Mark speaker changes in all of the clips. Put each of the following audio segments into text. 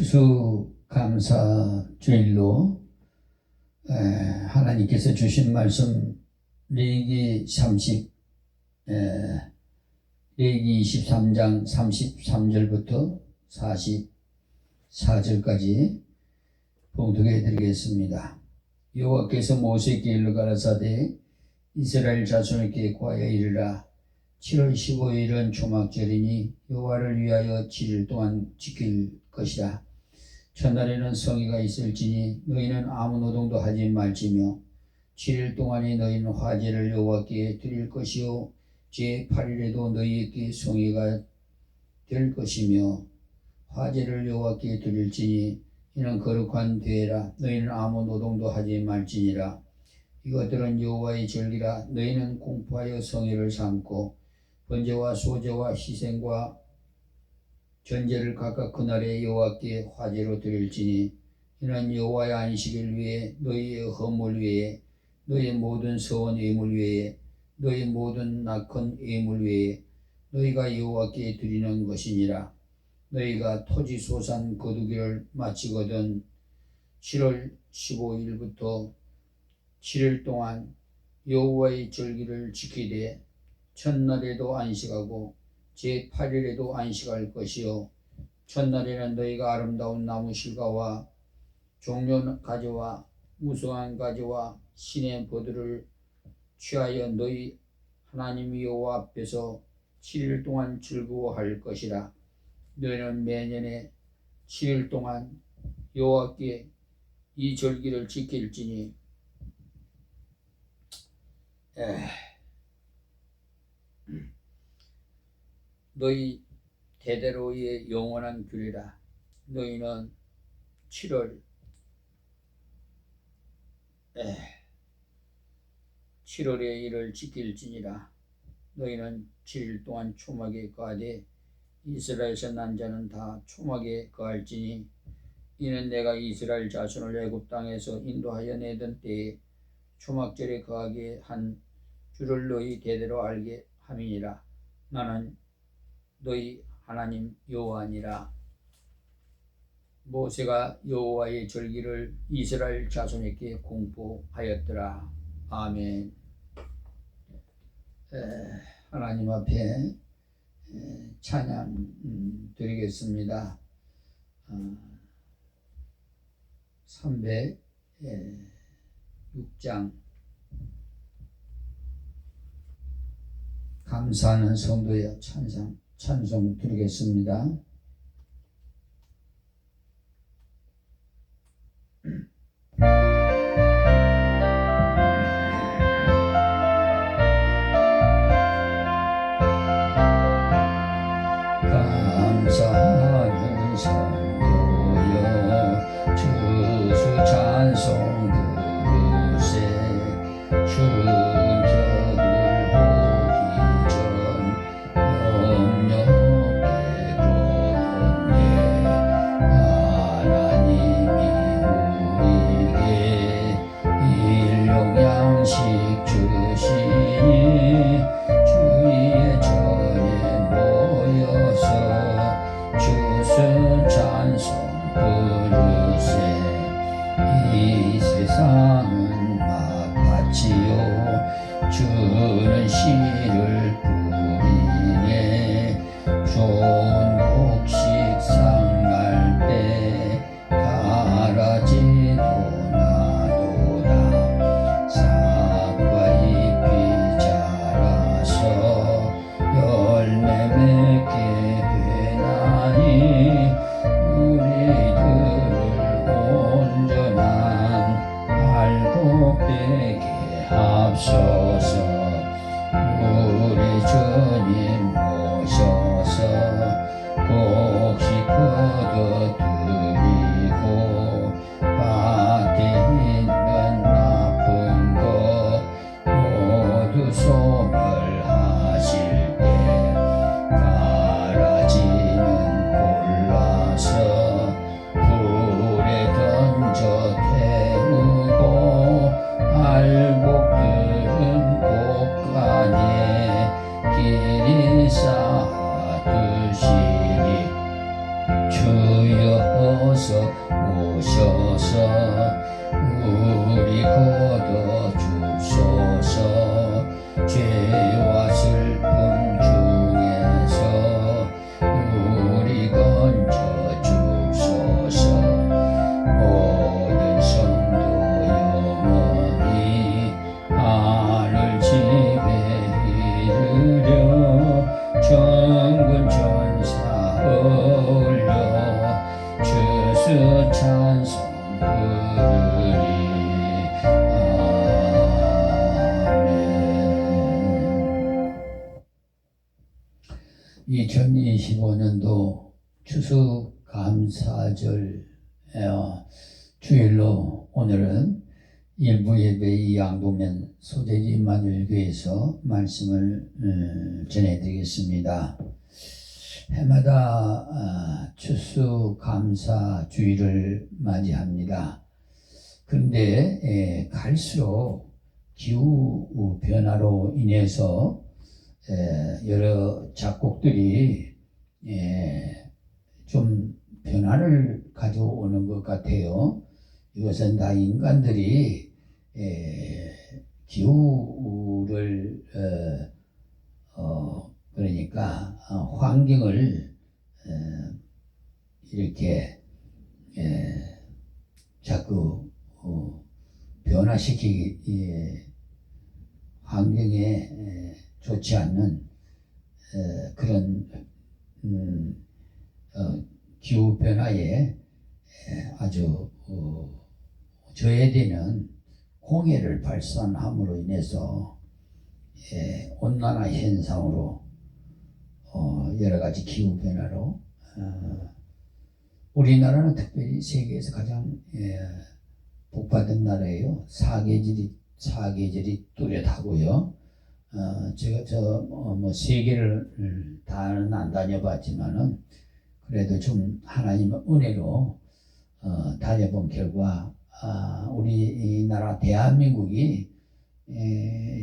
Speaker 1: 추수감사 주일로 하나님께서 주신 말씀 레위기 23장 33절부터 44절까지 봉독해 드리겠습니다. 여호와께서 모세에게 일러 가라사대 이스라엘 자손에게 고하여 이르라. 7월 15일은 초막절이니 여호와를 위하여 7일 동안 지킬 것이라. 첫날에는 성회가 있을지니 너희는 아무 노동도 하지 말지며 7일 동안에 너희는 화제를 여호와께 드릴 것이요 제8일에도 너희에게 성회가 될 것이며 화제를 여호와께 드릴지니 이는 거룩한 대회라. 너희는 아무 노동도 하지 말지니라. 이것들은 여호와의 절기라. 너희는 공포하여 성회를 삼고 번제와 소제와 희생과 전제를 각각 그날에 여호와께 화제로 드릴지니 이는 여호와의 안식일 위에 너희의 허물 위에 너희의 모든 서원 예물 위에 너희 모든 낙헌 예물 위에 너희가 여호와께 드리는 것이니라. 너희가 토지 소산 거두기를 마치거든 7월 15일부터 7일 동안 여호와의 절기를 지키되 첫날에도 안식하고 제8일에도 안식할 것이요 첫날에는 너희가 아름다운 나무 실과와 종려 가지와 무성한 가지와 신의 버들을 취하여 너희 하나님 여호와 앞에서 7일 동안 즐거워할 것이라. 너희는 매년에 7일 동안 여호와께 이 절기를 지킬지니 너희 대대로의 영원한 규례라. 너희는 7월의 일을 지킬지니라. 너희는 7일 동안 초막에 거하되 이스라엘에서 난 자는 다 초막에 거할지니 이는 내가 이스라엘 자손을 애굽 땅에서 인도하여 내던 때에 초막절에 거하게 한 줄을 너희 대대로 알게 함이니라. 나는 너희 하나님 여호와니라. 모세가 여호와의 절기를 이스라엘 자손에게 공포하였더라. 아멘. 하나님 앞에 찬양 드리겠습니다. 306장 감사하는 성도여 찬송 드리겠습니다. 감사하는 성도여 주수 찬송 부르세. 충격을 보기 전 염려에 거뒀네. 하나님이 우리에게 일용양식 주시니 주의 전에 모여서 주수 찬송 부르세. 이 세상은 막바지요 주는 씨를 뿌리네. 좋은 곡식 상날 때 가라지도 나도다. 싹과 잎이 자라서 열매 맺게 되나니 우리들을 온전한 알곡되게 합소서. 우리 주님 모셔서 곡식 거둬드리고 밭에 있는 나쁜 것 모두 소멸하실 때 가라지는 골라서 불에 던져 태우고 알곡들은 2025년도 추수감사절 주일로 오늘은 일부 예배 양도면 소재지 임마누엘교회에서 말씀을 전해드리겠습니다. 해마다 추수감사 주일을 맞이합니다. 그런데 갈수록 기후 변화로 인해서 여러 작곡들이 좀 변화를 가져오는 것 같아요. 이것은 다 인간들이 기후를 그러니까 환경을 이렇게 자꾸 변화시키기 환경에 좋지 않는 그런 기후 변화에 아주 저해되는 공해를 발산함으로 인해서 온난화 현상으로 여러 가지 기후 변화로 우리나라는 특별히 세계에서 가장 복받은 나라예요. 사계절이 뚜렷하고요. 제가 뭐 세계를 다는 안 다녀봤지만은 그래도 좀 하나님의 은혜로 다녀본 결과 우리 나라 대한민국이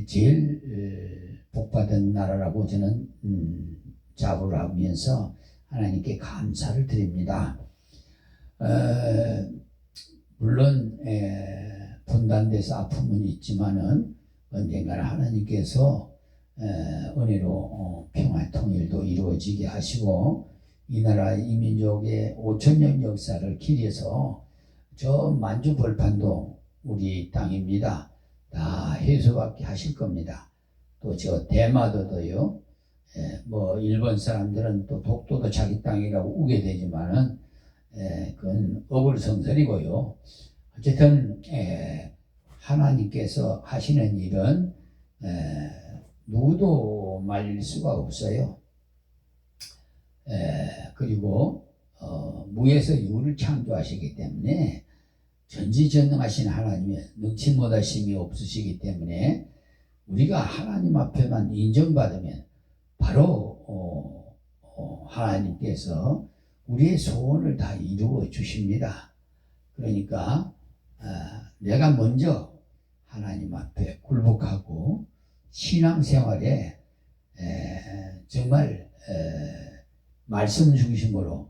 Speaker 1: 제일 복받은 나라라고 저는 자부를 하면서 하나님께 감사를 드립니다. 물론 분단돼서 아픔은 있지만은 언젠가는 하나님께서 은혜로 평화 통일도 이루어지게 하시고 이 나라 이 민족의 5,000년 역사를 기려서 저 만주 벌판도 우리 땅입니다. 다 해소받게 하실 겁니다. 또 저 대마도도요. 뭐 일본 사람들은 또 독도도 자기 땅이라고 우게 되지만은 그건 어불성설이고요. 어쨌든 하나님께서 하시는 일은 누구도 말릴 수가 없어요. 그리고 무에서 유를 창조하시기 때문에 전지전능하신 하나님의 능치 못하심이 없으시기 때문에 우리가 하나님 앞에만 인정받으면 바로 하나님께서 우리의 소원을 다 이루어 주십니다. 그러니까 내가 먼저 하나님 앞에 굴복하고 신앙생활에 정말 말씀 중심으로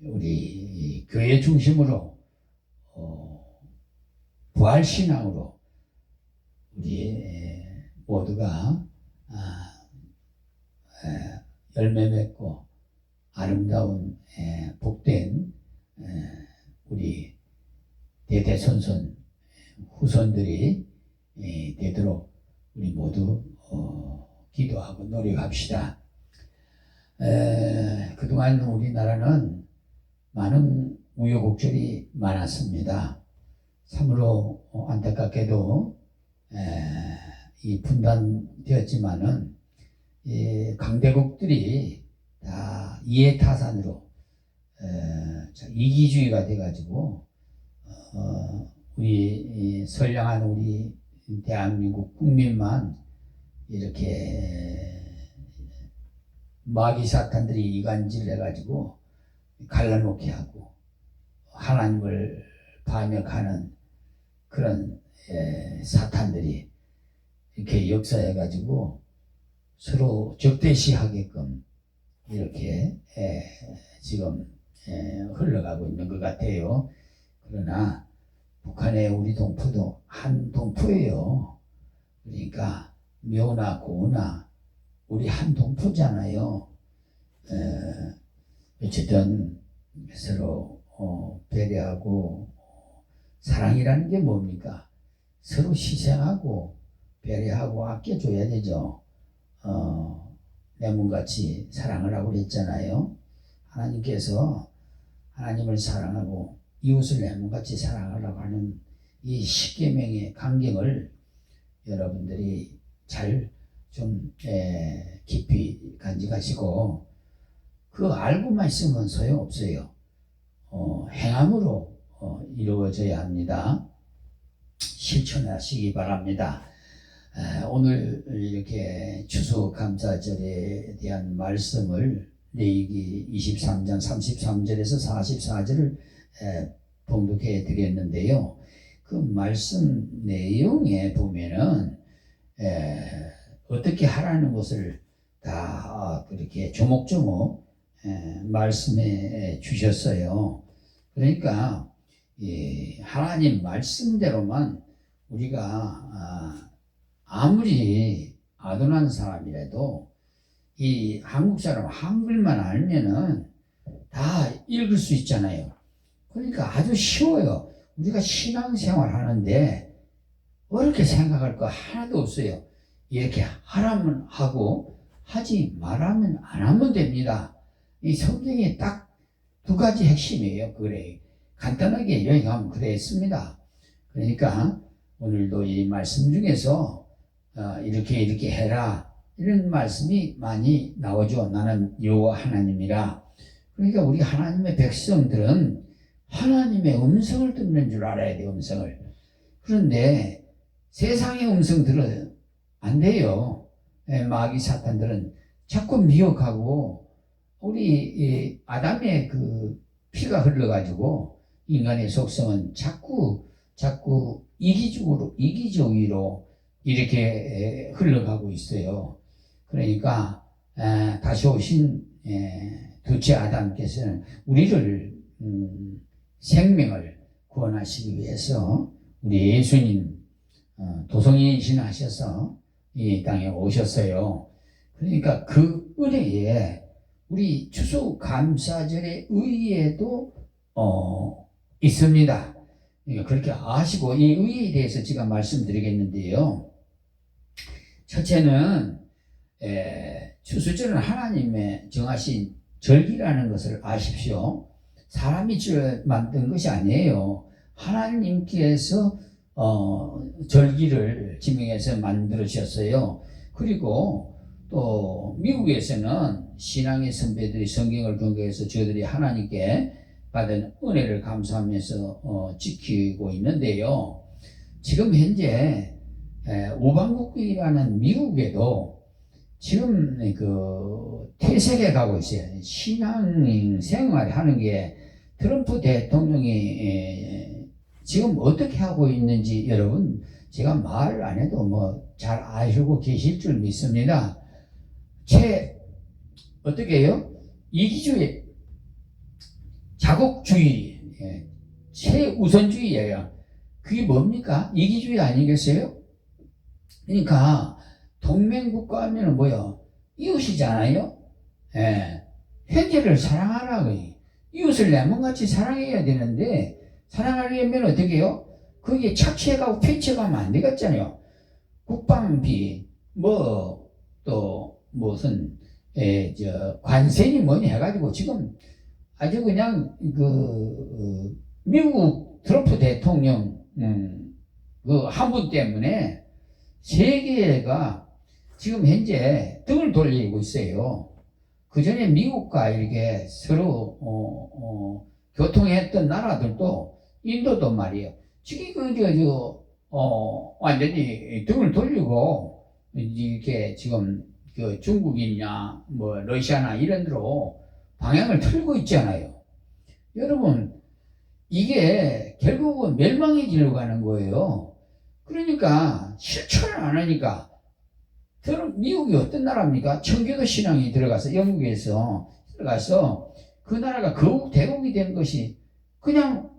Speaker 1: 우리 교회 중심으로 부활신앙으로 우리 모두가 열매 맺고 아름다운 복된 우리 대대손손 후손들이 되도록 우리 모두 기도하고 노력합시다. 그동안 우리나라는 많은 우여곡절이 많았습니다. 참으로 안타깝게도 이 분단되었지만은 강대국들이 다 이해타산으로 이기주의가 돼가지고 우리 선량한 우리 대한민국 국민만 이렇게 마귀 사탄들이 이간질을 해가지고 갈라놓게 하고 하나님을 반역하는 그런 사탄들이 이렇게 역사해가지고 서로 적대시하게끔 이렇게 지금 흘러가고 있는 것 같아요. 그러나 북한의 우리 동포도 한 동포예요. 그러니까 묘나 고나 우리 한 동포잖아요. 어쨌든 서로 배려하고 사랑이라는 게 뭡니까? 서로 희생하고 배려하고 아껴줘야 되죠. 내 몸같이 사랑을 하고 그랬잖아요. 하나님께서 하나님을 사랑하고 이웃을 내 몸같이 사랑하라고 하는 이 십계명의 강경을 여러분들이 잘 좀 깊이 간직하시고 그 알고만 있으면 소용없어요. 행함으로 이루어져야 합니다. 실천하시기 바랍니다. 오늘 이렇게 추수감사절에 대한 말씀을 레위기 23장 33절에서 44절을 봉독해 드렸는데요. 그 말씀 내용에 보면은 어떻게 하라는 것을 다 그렇게 조목조목 말씀해 주셨어요. 그러니까 하나님 말씀대로만 우리가 아무리 아둔한 사람이라도 이 한국 사람 한글만 알면은 다 읽을 수 있잖아요. 그러니까 아주 쉬워요. 우리가 신앙생활 하는데 어렵게 생각할 거 하나도 없어요. 이렇게 하라면 하고 하지 말라면 안 하면 됩니다. 이 성경에 딱 두 가지 핵심이에요. 그래 간단하게 요약하면 그랬습니다. 그러니까 오늘도 이 말씀 중에서 이렇게 해라 이런 말씀이 많이 나오죠. 나는 여호와 하나님이라. 그러니까 우리 하나님의 백성들은 하나님의 음성을 듣는 줄 알아야 돼요. 음성을. 그런데 세상의 음성 들으면 안 돼요. 마귀 사탄들은 자꾸 미혹하고 우리 아담의 그 피가 흘러가지고 인간의 속성은 자꾸 이기주의로 이렇게 흘러가고 있어요. 그러니까 다시 오신 둘째 아담께서는 우리를 생명을 구원하시기 위해서 우리 예수님 도성인신하셔서 이 땅에 오셨어요. 그러니까 그 은혜에 우리 추수감사절의 의의에도 있습니다. 그러니까 그렇게 아시고 이 의의에 대해서 제가 말씀드리겠는데요. 첫째는 추수절은 하나님의 정하신 절기라는 것을 아십시오. 사람이 만든 것이 아니에요. 하나님께서 절기를 지명해서 만들으셨어요. 그리고 또 미국에서는 신앙의 선배들이 성경을 근거해서 저들이 하나님께 받은 은혜를 감사하면서 지키고 있는데요. 지금 현재 우방국이라는 미국에도 지금 그 퇴색에 가고 있어요. 신앙 생활 하는 게 트럼프 대통령이 지금 어떻게 하고 있는지 여러분 제가 말 안 해도 뭐 잘 아시고 계실 줄 믿습니다. 어떻게 해요? 이기주의, 자국주의, 최우선주의예요. 그게 뭡니까? 이기주의 아니겠어요? 그러니까 동맹국가 하면 뭐요? 이웃이잖아요. 형제를 사랑하라고. 이웃을 내몸같이 사랑해야 되는데 사랑하려면 어떻게 해요? 거기에 착취해가고 폐치해가면 안 되겠잖아요. 국방비 또 무슨 관세니 뭐니 해가지고 지금 아주 그냥 미국 트럼프 대통령 그 한 분 때문에 세계가 지금 현재 등을 돌리고 있어요. 그 전에 미국과 이렇게 서로 교통했던 나라들도 인도도 말이에요. 지금 완전히 등을 돌리고 이렇게 지금 그 중국이냐 뭐 러시아나 이런 데로 방향을 틀고 있잖아요. 여러분 이게 결국은 멸망의 길로 가는 거예요. 그러니까 실천을 안 하니까 미국이 어떤 나라입니까? 청교도 신앙이 들어가서 영국에서 들어가서 그 나라가 거국 대국이 된 것이 그냥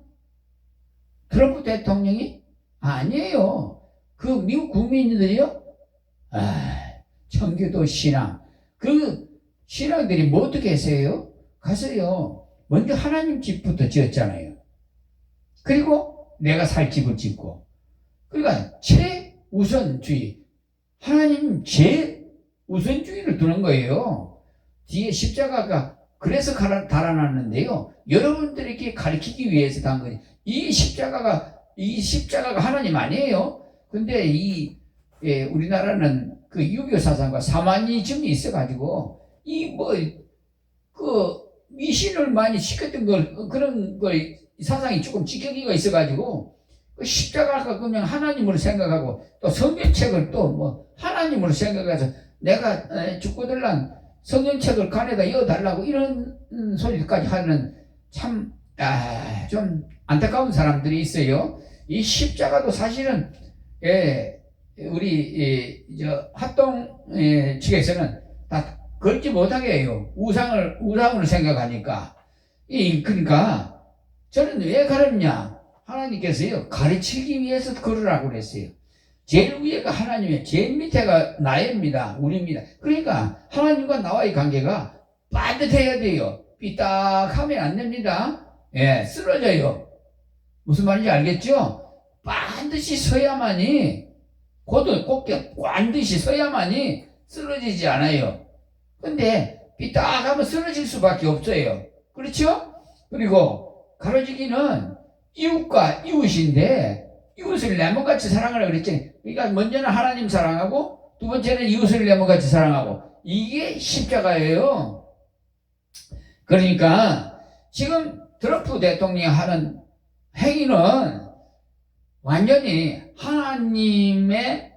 Speaker 1: 트럼프 대통령이 아니에요. 그 미국 국민들이요. 청교도 신앙. 그 신앙들이 뭐 어떻게 했어요? 가서요. 먼저 하나님 집부터 지었잖아요. 그리고 내가 살 집을 짓고. 그러니까 최우선주의. 하나님 제우선주의를 두는 거예요. 뒤에 십자가가 그래서 달아났는데요. 여러분들에게 가르치기 위해서 단 거예요. 이 십자가가 하나님 아니에요. 근데 이 우리나라는 그 유교 사상과 사마니즘이 있어가지고 미신을 많이 시켰던 그런 걸 사상이 조금 찌꺼기가 있어가지고 그 십자가가 그냥 하나님으로 생각하고 또 성경책을 또 하나님으로 생각해서 내가 죽고들란 성경책을 간에다 이어달라고 이런 소리까지 하는 참 좀 안타까운 사람들이 있어요. 이 십자가도 사실은 우리 합동 측에서는 다 걸지 못하게 해요. 우상으로 생각하니까. 그러니까 저는 왜 가르냐? 하나님께서요 가르치기 위해서 걸으라고 그랬어요. 제일 위에가 하나님이에요. 제일 밑에가 나입니다. 우리입니다. 그러니까 하나님과 나와의 관계가 반듯해야 돼요. 삐딱하면 안 됩니다. 쓰러져요. 무슨 말인지 알겠죠? 반드시 서야만이 곧게 반드시 서야만이 쓰러지지 않아요. 근데 삐딱하면 쓰러질 수밖에 없어요. 그렇죠? 그리고 가르치기는 이웃과 이웃인데 이웃을 내 몸같이 사랑하라 그랬지. 그러니까 먼저는 하나님 사랑하고 두 번째는 이웃을 내 몸같이 사랑하고 이게 십자가예요. 그러니까 지금 트럼프 대통령이 하는 행위는 완전히 하나님의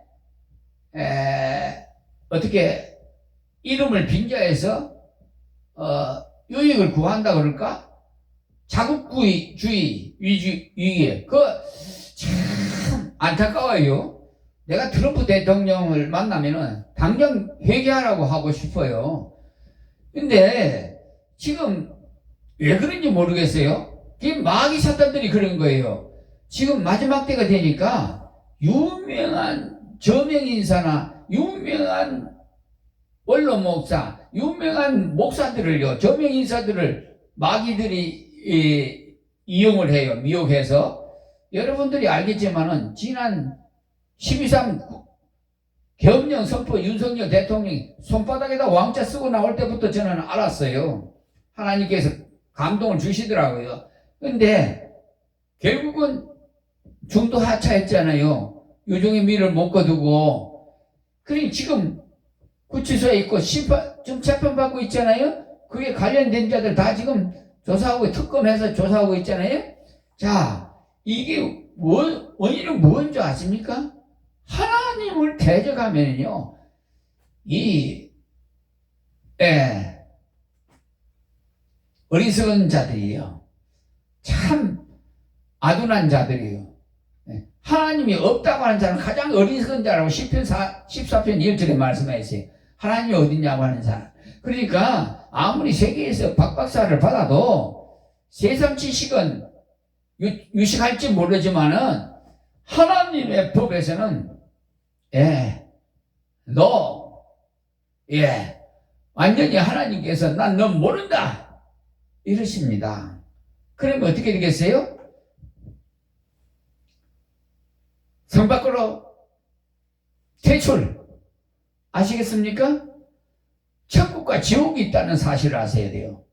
Speaker 1: 어떻게 이름을 빙자해서 유익을 구한다 그럴까? 자국주의 위주의 참 안타까워요. 내가 트럼프 대통령을 만나면은 당장 회개하라고 하고 싶어요. 근데 지금 왜 그런지 모르겠어요. 그게 마귀 사탄들이 그런 거예요. 지금 마지막 때가 되니까 유명한 저명인사나 유명한 원로 목사, 유명한 목사들을요, 저명인사들을 마귀들이 이용을 해요. 미혹해서. 여러분들이 알겠지만은 지난 12.3 계엄령 선포 윤석열 대통령이 손바닥에다 왕자 쓰고 나올 때부터 저는 알았어요. 하나님께서 감동을 주시더라고요. 근데 결국은 중도 하차했잖아요. 유종의 미를 못 거두고. 그러니 지금 구치소에 있고 지금 재판받고 있잖아요. 그게 관련된 자들 다 지금 조사하고 특검해서 조사하고 있잖아요. 자, 이게 원인은 뭔지 아십니까? 하나님을 대적하면요, 어리석은 자들이요, 참 아둔한 자들이요. 하나님이 없다고 하는 자는 가장 어리석은 자라고 14편 1절에 말씀하셨어요. 하나님이 어딨냐고 하는 사람. 그러니까 아무리 세계에서 박박사를 받아도 세상 지식은 유식할지 모르지만은 하나님의 법에서는 완전히 하나님께서 난 너 모른다 이러십니다. 그러면 어떻게 되겠어요? 성 밖으로 퇴출. 아시겠습니까? 천국과 지옥이 있다는 사실을 아셔야 돼요.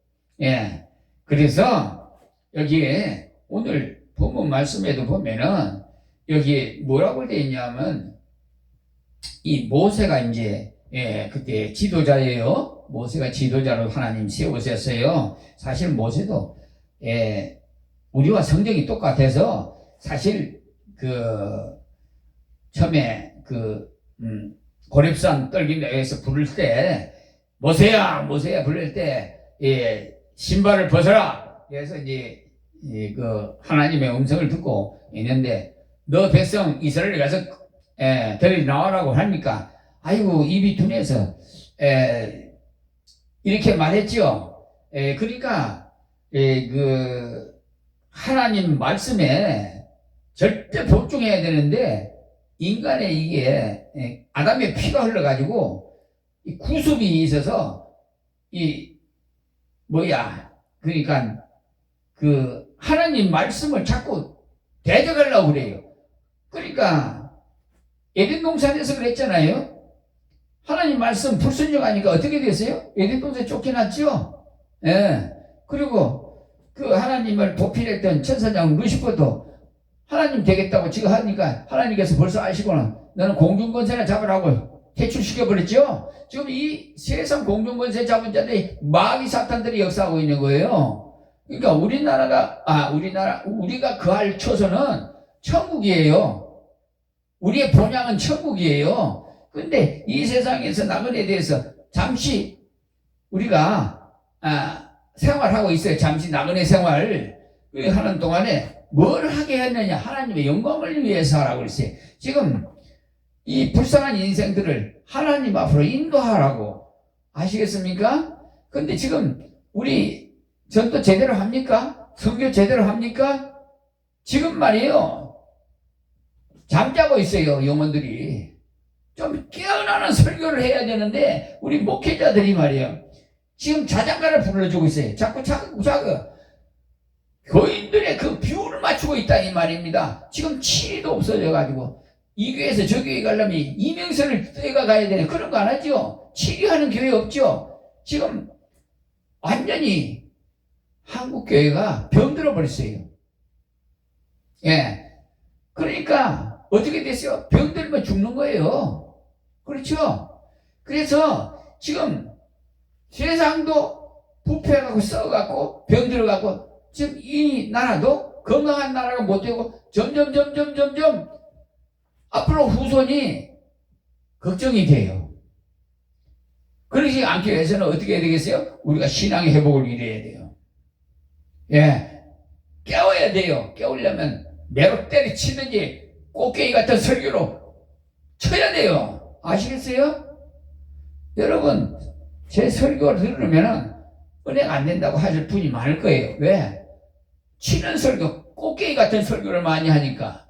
Speaker 1: 그래서 여기에 오늘 본문 말씀에도 보면은 여기 뭐라고 되어 있냐면 이 모세가 이제 그때 지도자예요. 모세가 지도자로 하나님 세우셨어요. 사실 모세도 우리와 성정이 똑같아서 사실 처음에 고렙산 떨기에서 부를 때 모세야 부를 때 신발을 벗어라. 그래서 이제 하나님의 음성을 듣고 있는데 너 백성 이스라엘 가서 데리 나와라고 하니까 아이고 입이 둔해서 이렇게 말했죠. 그러니까 하나님 말씀에 절대 복종해야 되는데 인간의 이게 아담의 피가 흘러가지고 이 구습이 있어서 그러니까 하나님 말씀을 자꾸 대적하려고 그래요. 그러니까 에덴 동산에서 그랬잖아요. 하나님 말씀 불순종하니까 어떻게 됐어요? 에덴 동산에 쫓겨났죠. 그리고 하나님을 보필했던 천사장 루시퍼도 하나님 되겠다고 지금 하니까 하나님께서 벌써 아시고는 너는 공중권세나 잡으라고 퇴출시켜버렸죠. 지금 이 세상 공중권세 잡은 자들이 마귀 사탄들이 역사하고 있는 거예요. 그러니까 우리가 거할 처소는 천국이에요. 우리의 본향은 천국이에요. 근데 이 세상에서 나그네에 대해서 잠시 우리가 생활하고 있어요. 잠시 나그네 생활 하는 동안에 뭘 하게 했느냐? 하나님의 영광을 위해서 하라고 그랬어요. 지금 이 불쌍한 인생들을 하나님 앞으로 인도하라고. 아시겠습니까? 근데 지금 우리 전도 제대로 합니까? 선교 제대로 합니까? 지금 말이에요. 잠자고 있어요, 영혼들이. 좀 깨어나는 설교를 해야 되는데 우리 목회자들이 말이에요. 지금 자장가를 불러주고 있어요. 자꾸 교인들의 그 비율을 맞추고 있다 이 말입니다. 지금 치리도 없어져가지고 이 교회에서 저 교회 가려면 이명설을 떼가 가야 되는 그런 거 안 하죠. 치리하는 교회 없죠. 지금 완전히 한국 교회가 병들어 버렸어요. 예. 그러니까 어떻게 됐어요? 병들면 죽는 거예요. 그렇죠? 그래서 지금 세상도 부패하고 썩어갖고 병들어갖고 지금 이 나라도 건강한 나라가 못 되고 점점 앞으로 후손이 걱정이 돼요. 그러지 않기 위해서는 어떻게 해야 되겠어요? 우리가 신앙의 회복을 이뤄야 돼요. 예. 깨워야 돼요. 깨우려면 매로 때려치든지 꽃게이 같은 설교로 쳐야 돼요. 아시겠어요? 여러분, 제 설교를 들으면 은혜가 안 된다고 하실 분이 많을 거예요. 왜? 치는 설교, 꽃게이 같은 설교를 많이 하니까.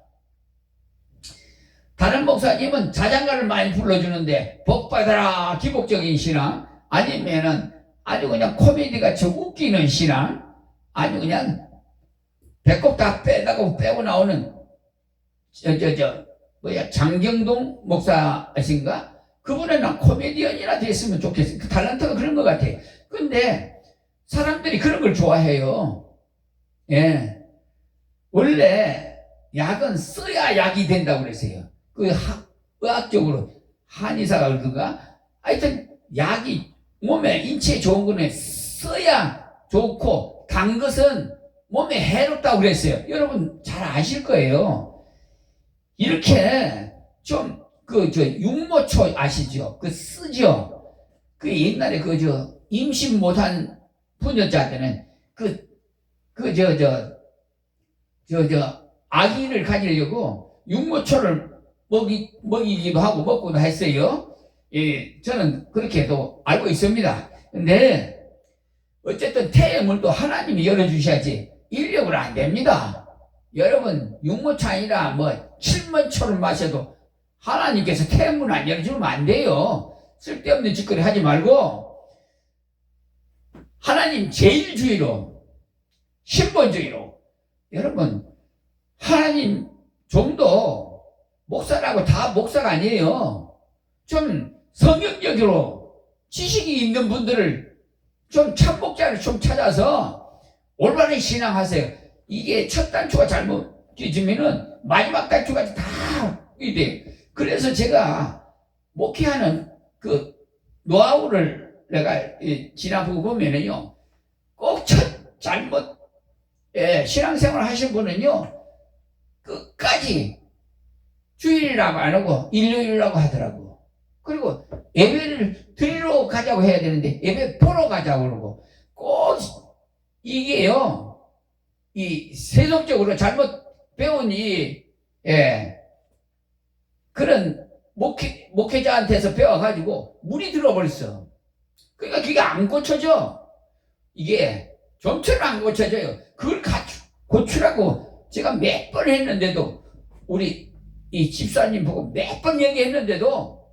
Speaker 1: 다른 목사님은 자장가를 많이 불러주는데 복받아라 기복적인 신앙, 아니면은 아주 그냥 코미디같이 웃기는 신앙, 아주 그냥 배꼽 다 빼고 나오는 장경동 목사신가? 그분은 코미디언이나 됐으면 좋겠어요. 그 탤런트가 그런 것 같아. 근데 사람들이 그런 걸 좋아해요. 예. 원래 약은 써야 약이 된다고 그랬어요. 의학적으로 한의사가 그러던가? 하여튼 약이 몸에 인체에 좋은 거는 써야 좋고 단 것은 몸에 해롭다고 그랬어요. 여러분 잘 아실 거예요. 이렇게 좀 육모초 아시죠? 쓰죠? 옛날에 임신 못한 부녀자들은 아기를 가지려고 육모초를 먹이기도 하고 먹고도 했어요. 예, 저는 그렇게도 알고 있습니다. 근데 어쨌든 태의 문도 하나님이 열어주셔야지 인력으로 안 됩니다. 여러분 육모초 아니라 7만초를 마셔도 하나님께서 태의 문 안 열어주면 안 돼요. 쓸데없는 짓거리 하지 말고 하나님 제일주의로 신본주의로 여러분 하나님 좀도 목사라고 다 목사가 아니에요. 좀 성경적으로 지식이 있는 분들을 좀 참목자를 좀 찾아서 올바른 신앙하세요. 이게 첫 단추가 잘못 끼지면은 마지막 단추까지 다 이래. 그래서 제가 목회하는 그 노하우를 내가 지나보고 보면은요, 꼭 잘못 신앙생활 하신 분은요 끝까지 주일이라고 안 하고 일요일이라고 하더라고. 그리고 예배를 드리러 가자고 해야 되는데 예배 보러 가자고 그러고, 꼭 이게요 이 세속적으로 잘못 배운 그런 목회자한테서 배워가지고 물이 들어버렸어. 그러니까 그게 안 고쳐져. 이게 좀처럼 안 고쳐져요. 그걸 고치라고 제가 몇 번 했는데도, 우리 이 집사님 보고 몇 번 얘기했는데도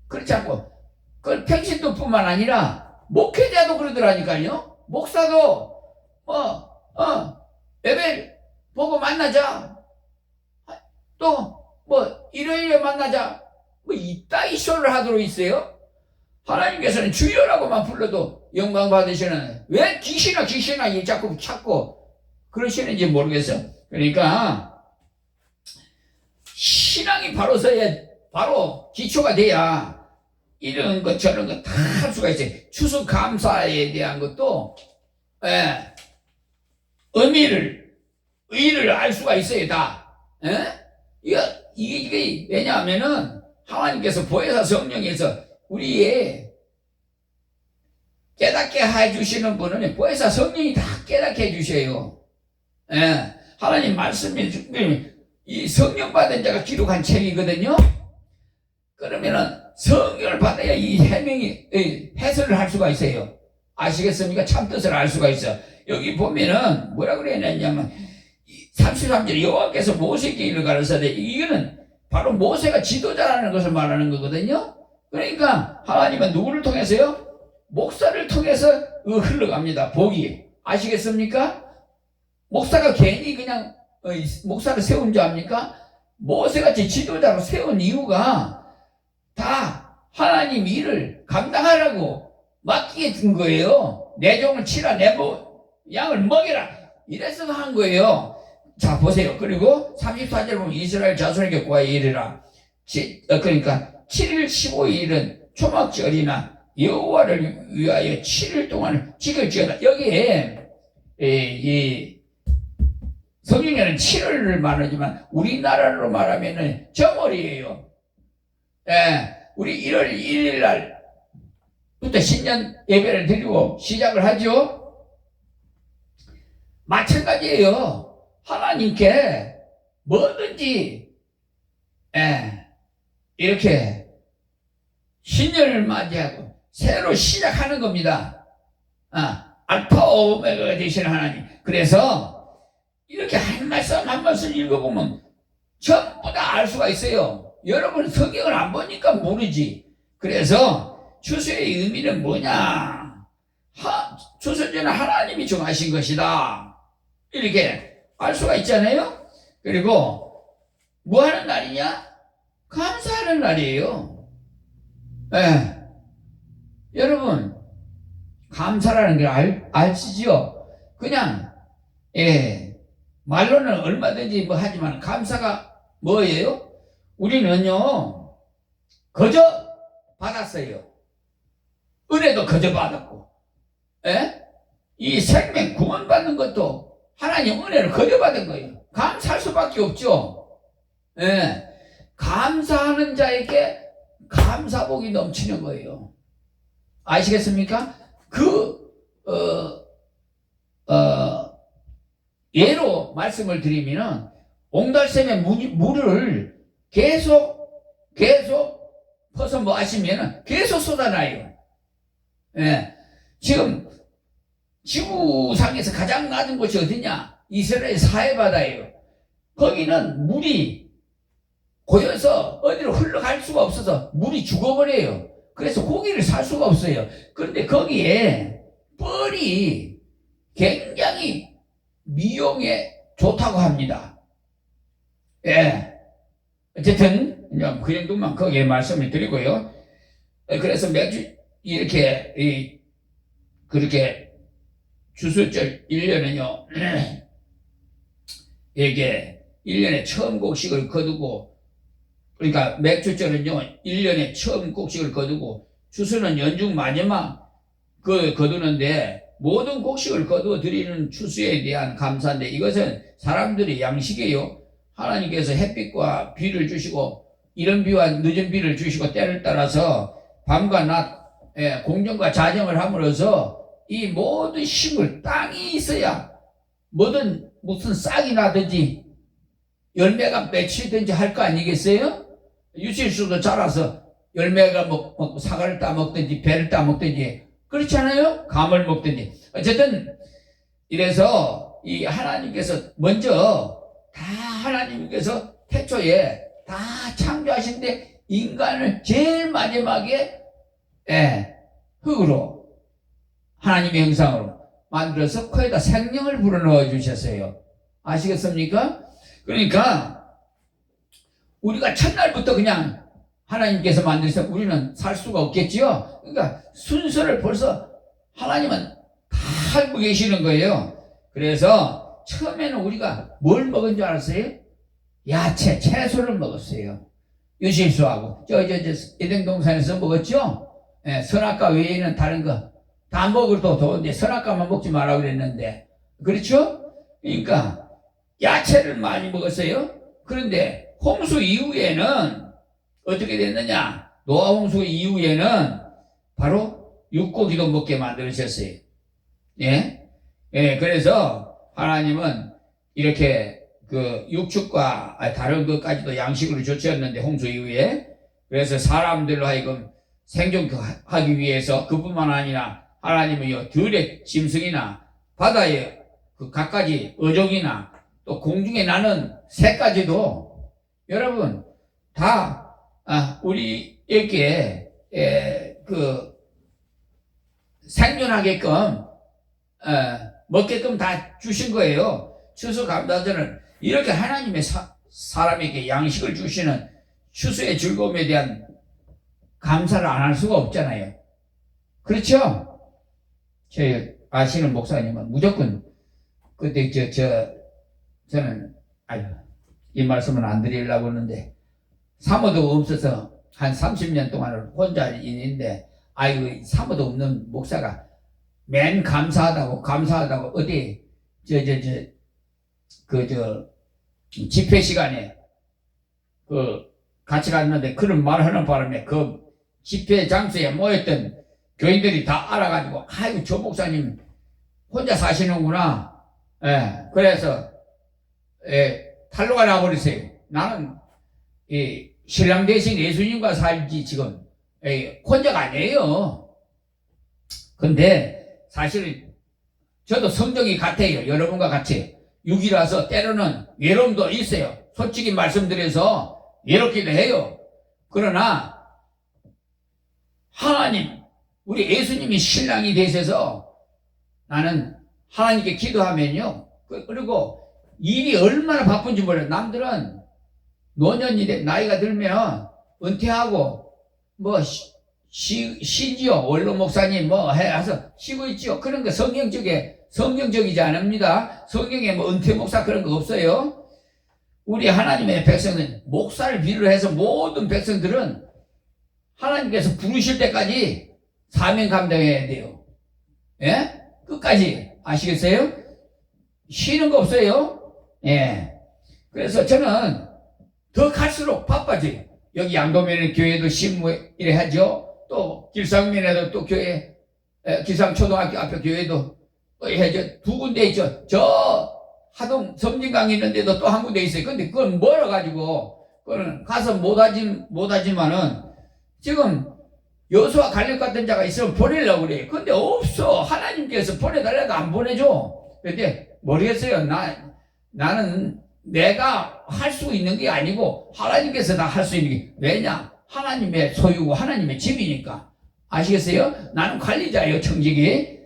Speaker 1: 그렇지 않고, 그 평신도 뿐만 아니라 목회자도 그러더라니까요. 목사도 예배 보고 만나자, 또 일요일에 만나자, 이따위 쇼를 하도록 있어요. 하나님께서는 주여라고만 불러도 영광 받으시는, 왜 귀신아 자꾸 찾고 그러시는지 모르겠어요. 그러니까 신앙이 바로 서야, 바로 기초가 돼야 이런 것 저런 것 다 할 수가 있어요. 추수감사에 대한 것도 의의를 알 수가 있어요. 다. 이게 왜냐하면은 하나님께서 보혜사 성령에서 우리의 깨닫게 해주시는 분은 보혜사 성령이 다 깨닫게 해주셔요. 하나님 말씀이 이 성령 받은 자가 기록한 책이거든요. 그러면은 성령을 받아야 이 해명이 해설을 할 수가 있어요. 아시겠습니까? 참뜻을 알 수가 있어. 여기 보면은 뭐라 그랬냐면 33절 여호와께서 모세에게 이를 가르치되, 이거는 바로 모세가 지도자라는 것을 말하는 거거든요. 그러니까 하나님은 누구를 통해서요? 목사를 통해서 흘러갑니다. 복이. 아시겠습니까? 목사가 괜히 그냥 목사를 세운 줄 압니까? 모세같이 지도자로 세운 이유가 다 하나님 일을 감당하라고 맡기게 준 거예요. 내 종을 치라, 내 양을 먹이라, 이래서 한 거예요. 자, 보세요. 그리고 34절 보면 이스라엘 자손에게 구하여 이르라. 그러니까 7일 15일은 초막절이나 여호와를 위하여 7일 동안 지킬지어다. 여기에 이 성경에는 7월을 말하지만 우리나라로 말하면은 정월이에요. 우리 1월 1일 날부터 신년 예배를 드리고 시작을 하죠. 마찬가지예요. 하나님께 뭐든지 이렇게 신년을 맞이하고 새로 시작하는 겁니다. 알파 오메가가 되시는 하나님. 그래서 이렇게 한 말씀 한 말씀 읽어보면 전부 다 알 수가 있어요. 여러분 성경을 안 보니까 모르지. 그래서 추수의 의미는 뭐냐? 추수제는 하나님이 정하신 것이다. 이렇게 알 수가 있잖아요. 그리고 뭐 하는 날이냐? 감사하는 날이에요. 여러분 감사라는 걸 아시죠? 그냥 말로는 얼마든지 뭐 하지만 감사가 뭐예요? 우리는요 거저 받았어요. 은혜도 거저 받았고, 이 생명 구원 받는 것도 하나님 은혜를 거저 받은 거예요. 감사할 수밖에 없죠. 감사하는 자에게 감사복이 넘치는 거예요. 아시겠습니까? 예로 말씀을 드리면은 옹달샘에 물을 계속 퍼서 마시면은 계속 쏟아나요. 지금 지구상에서 가장 낮은 곳이 어디냐? 이스라엘 사해바다예요. 거기는 물이 고여서 어디로 흘러갈 수가 없어서 물이 죽어버려요. 그래서 고기를 살 수가 없어요. 그런데 거기에 뻘이 굉장히 미용에 좋다고 합니다. 어쨌든 그 정도만 거기에 말씀을 드리고요. 그래서 매주 이렇게 그렇게 추수절 1년은요 이게 1년에 처음 곡식을 거두고, 그러니까 맥주절은요 1년에 처음 곡식을 거두고, 추수는 연중 마지막 거두는데 모든 곡식을 거두어 드리는 추수에 대한 감사인데, 이것은 사람들의 양식이에요. 하나님께서 햇빛과 비를 주시고 이른 비와 늦은 비를 주시고 때를 따라서 밤과 낮 공정과 자정을 함으로써 이 모든 식물, 땅이 있어야 무슨 싹이 나든지 열매가 맺히든지 할 거 아니겠어요? 유실수도 자라서 열매가 먹고 사과를 따먹든지 배를 따먹든지 그렇잖아요? 감을 먹든지. 어쨌든 이래서 이 하나님께서 먼저 다 하나님께서 태초에 다 창조하신데 인간을 제일 마지막에 흙으로 하나님의 형상으로 만들어서 거기다 생명을 불어넣어 주셨어요. 아시겠습니까? 그러니까 우리가 첫날부터 그냥 하나님께서 만드셔서 우리는 살 수가 없겠지요. 그러니까 순서를 벌써 하나님은 다 알고 계시는 거예요. 그래서 처음에는 우리가 뭘 먹은 줄 알았어요? 야채, 채소를 먹었어요. 유실수하고. 에덴 동산에서 먹었죠? 예, 선악과 외에는 다른 거 다 먹어도 좋은데 선악과만 먹지 마라 그랬는데. 그렇죠? 그러니까 야채를 많이 먹었어요. 그런데 홍수 이후에는 어떻게 됐느냐? 노아 홍수 이후에는 바로 육고기도 먹게 만들으셨어요. 예? 예, 그래서 하나님은 이렇게 그 육축과 다른 것까지도 양식으로 조치했는데 홍수 이후에. 그래서 사람들로 하여금 생존하기 위해서 그뿐만 아니라 하나님은 들의 짐승이나 바다의 그 갖가지 어종이나 또 공중에 나는 새까지도 여러분 다 우리에게 그 생존하게끔 먹게끔 다 주신 거예요. 추수감사절은 이렇게 하나님의 사람에게 양식을 주시는 추수의 즐거움에 대한 감사를 안 할 수가 없잖아요. 그렇죠? 제 아시는 목사님은 무조건 그때 저는 이 말씀은 안 드리려고 하는데 사모도 없어서 한 30년 동안을 혼자 있는데 사모도 없는 목사가 맨 감사하다고 어디 집회 시간에 같이 갔는데 그런 말을 하는 바람에 그 집회 장소에 모였던 교인들이 다 알아가지고 저 목사님 혼자 사시는구나. 예, 그래서 탈로가 나버리세요. 나는 신랑 대신 예수님과 살지 지금 혼자가 아니에요. 근데 사실 저도 성정이 같아요. 여러분과 같이 6이라서 때로는 외로움도 있어요. 솔직히 말씀드려서 외롭기도 해요. 그러나 하나님, 우리 예수님이 신랑이 되셔서 나는 하나님께 기도하면요. 그리고 일이 얼마나 바쁜지 몰라요. 남들은 노년이 돼 나이가 들면 은퇴하고 쉬지요. 원로 목사님 해서 쉬고 있지요. 그런 거 성경적이지 않습니다. 성경에 은퇴 목사 그런 거 없어요. 우리 하나님의 백성은 목사를 비롯해서 모든 백성들은 하나님께서 부르실 때까지 사명 감당해야 돼요. 예? 끝까지. 아시겠어요? 쉬는 거 없어요. 예. 그래서 저는 더 갈수록 바빠져요. 여기 양도면 교회도 신무 이래 하죠. 또 길상면에도 또 교회, 길상초등학교 앞에 교회도 해죠. 두 군데 있죠. 저 하동 섬진강이 있는데도 또 한 군데 있어요. 근데 그건 멀어가지고 그건 가서 못하지만은 지금 여수와 갈렙 같은 자가 있으면 보내려고 그래요. 근데 없어. 하나님께서 보내달라도 안 보내줘. 근데 모르겠어요. 나는 내가 할 수 있는 게 아니고 하나님께서 다 할 수 있는 게. 왜냐? 하나님의 소유고 하나님의 집이니까. 아시겠어요? 나는 관리자예요. 청직이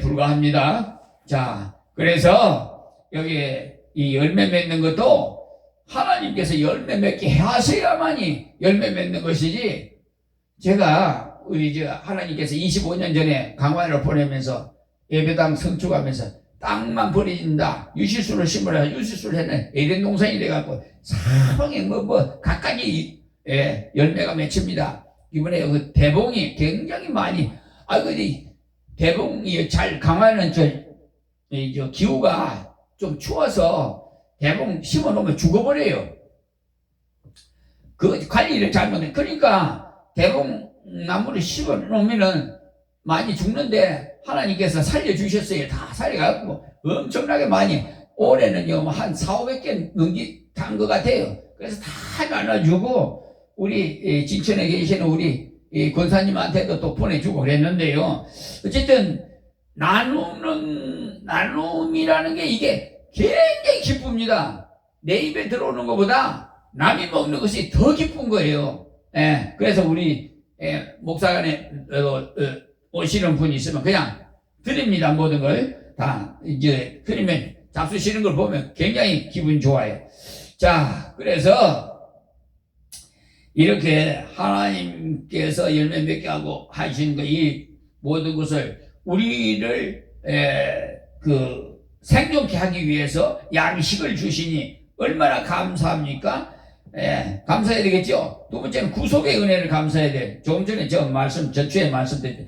Speaker 1: 불과합니다. 자, 그래서 여기 이 열매 맺는 것도 하나님께서 열매 맺게 하셔야만이 열매 맺는 것이지. 제가 하나님께서 25년 전에 강화를 보내면서 예배당 성축하면서 땅만 버려진다. 유실수를 심으라. 유실수를 했네. 에덴 동산이 돼갖고 사방에 갖가지 열매가 맺힙니다. 이번에 그 대봉이 굉장히 많이 대봉이 강화는 기후가 좀 추워서 대봉 심어놓으면 죽어버려요. 그 관리를 잘못해. 그러니까 대봉나무를 심어놓으면은 많이 죽는데 하나님께서 살려주셨어요. 다 살려갖고 엄청나게 많이. 올해는요 한 400개 넘기한 것 같아요. 그래서 다 나눠주고 우리 진천에 계시는 우리 권사님한테도 또 보내주고 그랬는데요. 어쨌든 나눔이라는 게 이게 굉장히 기쁩니다. 내 입에 들어오는 것보다 남이 먹는 것이 더 기쁜 거예요. 예, 그래서 우리 목사관에 오시는 분이 있으면 그냥 드립니다. 모든 걸 다 이제 드리면 잡수시는 걸 보면 굉장히 기분 좋아요. 자, 그래서 이렇게 하나님께서 열매 맺게 하고 하시는 거, 이 모든 것을 우리를 생존케 하기 위해서 양식을 주시니 얼마나 감사합니까? 예, 감사해야 되겠죠. 두 번째는 구속의 은혜를 감사해야 돼. 조금 전에 전주에 말씀드렸죠.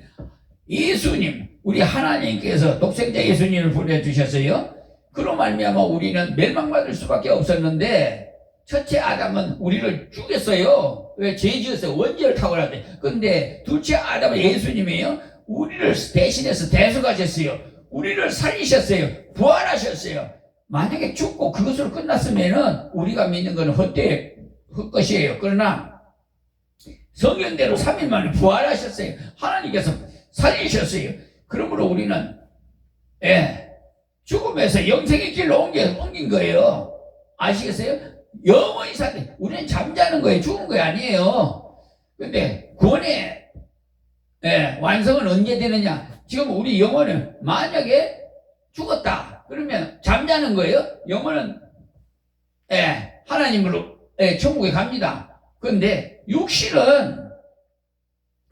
Speaker 1: 예수님, 우리 하나님께서 독생자 예수님을 보내주셨어요. 그로 말미암아 우리는 멸망받을 수밖에 없었는데 첫째 아담은 우리를 죽였어요. 왜? 죄 지었어요. 원죄를 탁월하대. 근데 둘째 아담은 예수님이에요. 우리를 대신해서 대속하셨어요. 우리를 살리셨어요. 부활하셨어요. 만약에 죽고 그것으로 끝났으면은 우리가 믿는 건 헛것이에요. 그러나 성경대로 3일 만에 부활하셨어요. 하나님께서 살리셨어요. 그러므로 우리는 죽음에서 영생의 길로 옮긴 거예요. 아시겠어요? 영원히 사는, 우리는 잠자는 거예요. 죽은 거 아니에요. 근데 구원의 완성은 언제 되느냐? 지금 우리 영혼은 만약에 죽었다 그러면 잠자는 거예요. 영혼은 하나님으로 천국에 갑니다. 그런데 육신은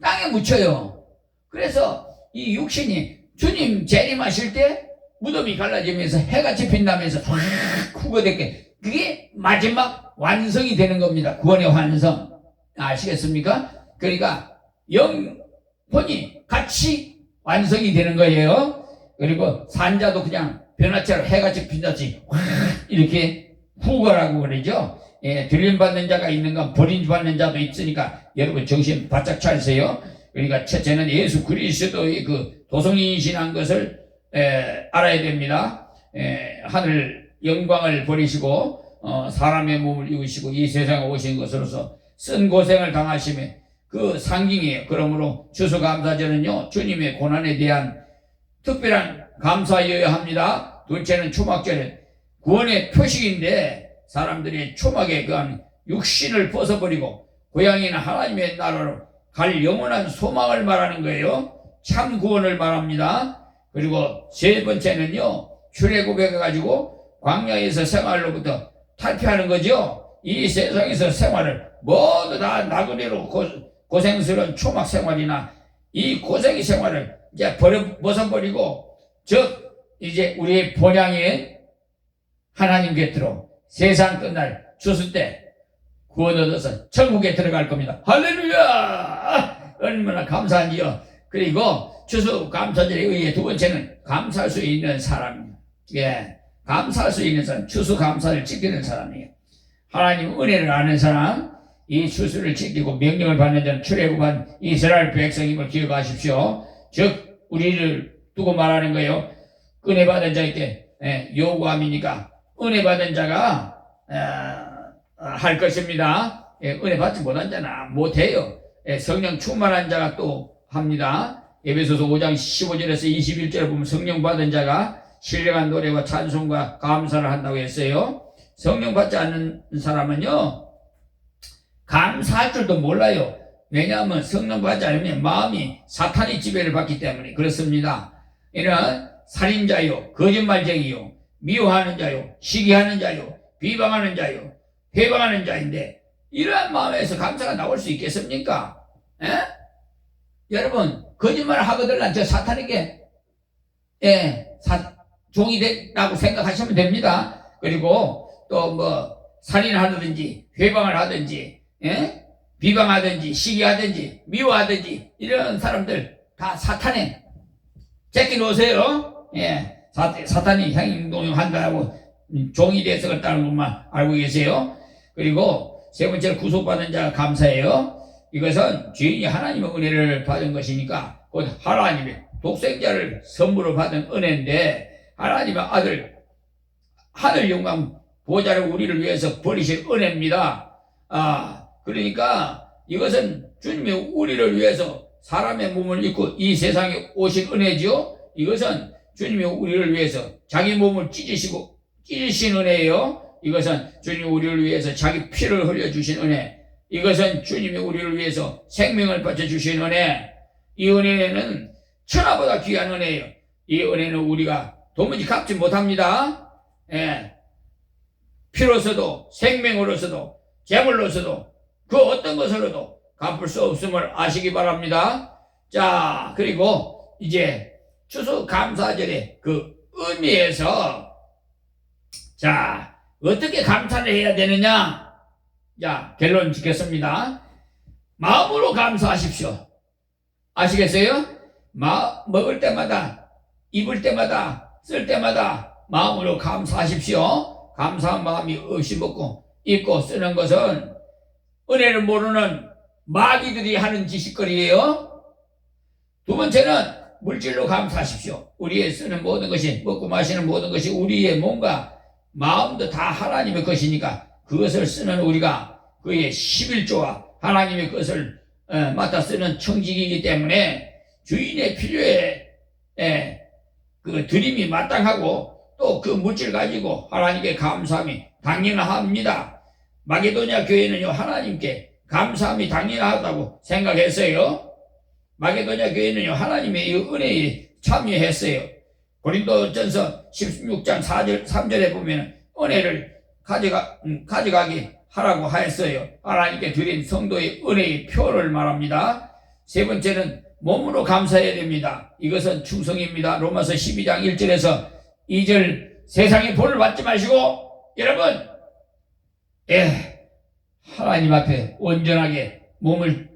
Speaker 1: 땅에 묻혀요. 그래서 이 육신이 주님 재림하실 때 무덤이 갈라지면서 해가 집힌다면서 후거되게, 그게 마지막 완성이 되는 겁니다. 구원의 완성. 아시겠습니까? 그러니까 영혼이 같이 완성이 되는 거예요. 그리고 산자도 그냥 변화처럼 해가 집힌다지 이렇게 후거라고 그러죠. 들림받는 자가 있는 건 버림받는 자도 있으니까 여러분 정신 바짝 차리세요. 그러니까 첫째는 예수 그리스도의 그 도성이신한 것을 알아야 됩니다. 하늘 영광을 버리시고 사람의 몸을 입으시고 이 세상에 오신 것으로서 쓴 고생을 당하시며 그 상징이에요. 그러므로 추수감사절은요, 주님의 고난에 대한 특별한 감사여야 합니다. 둘째는 초막절은 구원의 표식인데 사람들이 초막에 그한 육신을 벗어버리고 고향이나 하나님의 나라로 갈 영원한 소망을 말하는 거예요. 참 구원을 말합니다. 그리고 세 번째는요, 출애굽해가지고 광야에서 생활로부터 탈피하는 거죠. 이 세상에서 생활을 모두 다 나그네로 고생스러운 초막 생활이나 이 고생의 생활을 이제 벗어버리고, 즉 이제 우리의 본향의 하나님 곁으로 세상 끝날 추수 때 구원 얻어서 천국에 들어갈 겁니다. 할렐루야! 얼마나 감사한지요. 그리고 추수감사절에 의해 두 번째는 감사할 수 있는 사람이에요. 감사할 수 있는 사람, 추수감사를 지키는 사람이에요. 하나님 은혜를 아는 사람, 이 추수를 지키고 명령을 받는 자는 출애굽한 이스라엘 백성임을 기억하십시오. 즉 우리를 두고 말하는 거예요. 은혜 받은 자에게 요구함이니까 은혜 받은 자가 할 것입니다. 은혜 받지 못한 자는 못해요. 성령 충만한 자가 또 합니다. 에베소서 5장 15절에서 21절에 보면 성령 받은 자가 신령한 노래와 찬송과 감사를 한다고 했어요. 성령 받지 않는 사람은요, 감사할 줄도 몰라요. 왜냐하면 성령 받지 않으면 마음이 사탄의 지배를 받기 때문에 그렇습니다. 이는 살인자요, 거짓말쟁이요, 미워하는 자요, 시기하는 자요, 비방하는 자요, 회방하는 자인데 이러한 마음에서 감사가 나올 수 있겠습니까? 여러분, 거짓말을 하거들란 저 사탄에게 종이 됐다고 생각하시면 됩니다. 그리고 또 뭐 살인하든지 회방을 하든지 비방하든지 시기하든지 미워하든지 이런 사람들 다 사탄에 제끼 놓으세요. 사탄이 행동한다고 종이 돼서 그렇다는 것만 알고 계세요. 그리고 세 번째로 구속받은 자가 감사해요. 이것은 주인이 하나님의 은혜를 받은 것이니까 곧 하나님의 독생자를 선물로 받은 은혜인데, 하나님의 아들 하늘 영광 보좌를 우리를 위해서 버리신 은혜입니다. 그러니까 이것은 주님이 우리를 위해서 사람의 몸을 입고 이 세상에 오신 은혜죠. 이것은 주님이 우리를 위해서 자기 몸을 찢으신 은혜예요. 이것은 주님이 우리를 위해서 자기 피를 흘려주신 은혜. 이것은 주님이 우리를 위해서 생명을 바쳐주신 은혜. 이 은혜는 천하보다 귀한 은혜예요. 이 은혜는 우리가 도무지 갚지 못합니다. 피로서도 생명으로서도 재물로서도 그 어떤 것으로도 갚을 수 없음을 아시기 바랍니다. 자, 그리고 이제 추수감사절의 그 의미에서, 자, 어떻게 감사를 해야 되느냐? 자, 결론 짓겠습니다. 마음으로 감사하십시오. 아시겠어요? 먹을 때마다, 입을 때마다, 쓸 때마다 마음으로 감사하십시오. 감사한 마음이 없이 먹고 입고 쓰는 것은 은혜를 모르는 마귀들이 하는 짓거리예요. 두 번째는 물질로 감사하십시오. 우리의 쓰는 모든 것이, 먹고 마시는 모든 것이 우리의 몸과 마음도 다 하나님의 것이니까 그것을 쓰는 우리가 그의 11조와 하나님의 것을 맡아 쓰는 청직이기 때문에 주인의 필요에 그 드림이 마땅하고 또 그 물질 가지고 하나님께 감사함이 당연합니다. 마게도냐 교회는요, 하나님께 감사함이 당연하다고 생각했어요. 마게도냐 교회는요, 하나님의 이 은혜에 참여했어요. 고린도전서 16장 4절, 3절에 보면 은혜를 가져가게 하라고 하였어요. 하나님께 드린 성도의 은혜의 표를 말합니다. 세 번째는 몸으로 감사해야 됩니다. 이것은 충성입니다. 로마서 12장 1절에서 2절 세상의 본을 받지 마시고 여러분 하나님 앞에 온전하게 몸을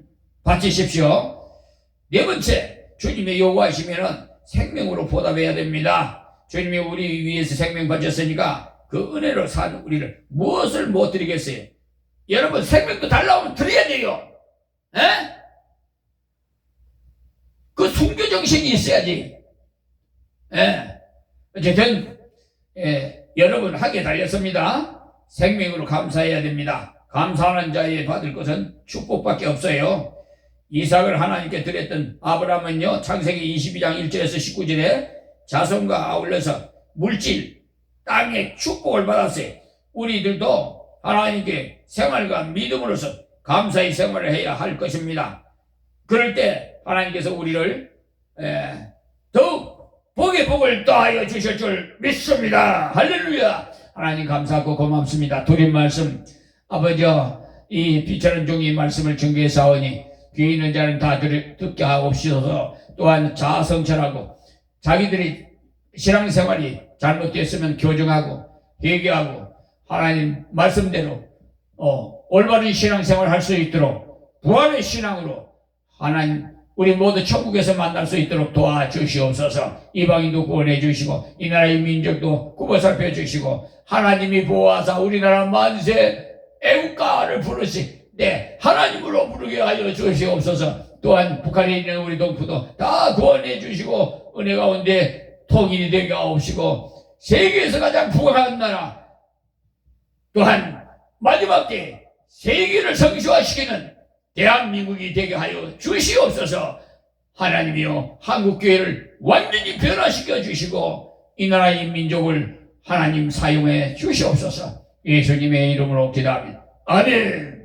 Speaker 1: 바치십시오. 네 번째, 주님의 요구하시면 생명으로 보답해야 됩니다. 주님이 우리 위해서 생명 바쳤으니까 그 은혜로 산 우리를 무엇을 못 드리겠어요? 여러분, 생명도 달라오면 드려야 돼요. 그 순교 정신이 있어야지. 어쨌든 여러분 하게 달렸습니다. 생명으로 감사해야 됩니다. 감사하는 자에 받을 것은 축복밖에 없어요. 이삭을 하나님께 드렸던 아브라함은요, 창세기 22장 1절에서 19절에 자손과 아울러서 물질, 땅의 축복을 받았어요. 우리들도 하나님께 생활과 믿음으로서 감사의 생활을 해야 할 것입니다. 그럴 때 하나님께서 우리를 더욱 복의 복을 더하여 주실 줄 믿습니다. 할렐루야. 하나님 감사하고 고맙습니다. 드린 말씀, 아버지여, 이 비천한 종이 말씀을 증거했사오니 귀 있는 자는 다 듣게 하옵시소서. 또한 자아성찰하고 자기들이 신앙생활이 잘못됐으면 교정하고 회개하고 하나님 말씀대로 올바른 신앙생활을 할 수 있도록 부활의 신앙으로 하나님 우리 모두 천국에서 만날 수 있도록 도와주시옵소서. 이방인도 구원해 주시고 이 나라의 민족도 굽어 살펴 주시고 하나님이 보호하사 우리나라 만세 애국가를 부르시 하나님으로 부르게 하여 주시옵소서. 또한 북한에 있는 우리 동포도 다 구원해 주시고 은혜 가운데 통일이 되게 하옵시고 세계에서 가장 부강한 나라, 또한 마지막 때 세계를 성취화시키는 대한민국이 되게 하여 주시옵소서. 하나님이여, 한국교회를 완전히 변화시켜 주시고 이 나라의 민족을 하나님 사용해 주시옵소서. 예수님의 이름으로 기도합니다. 아멘.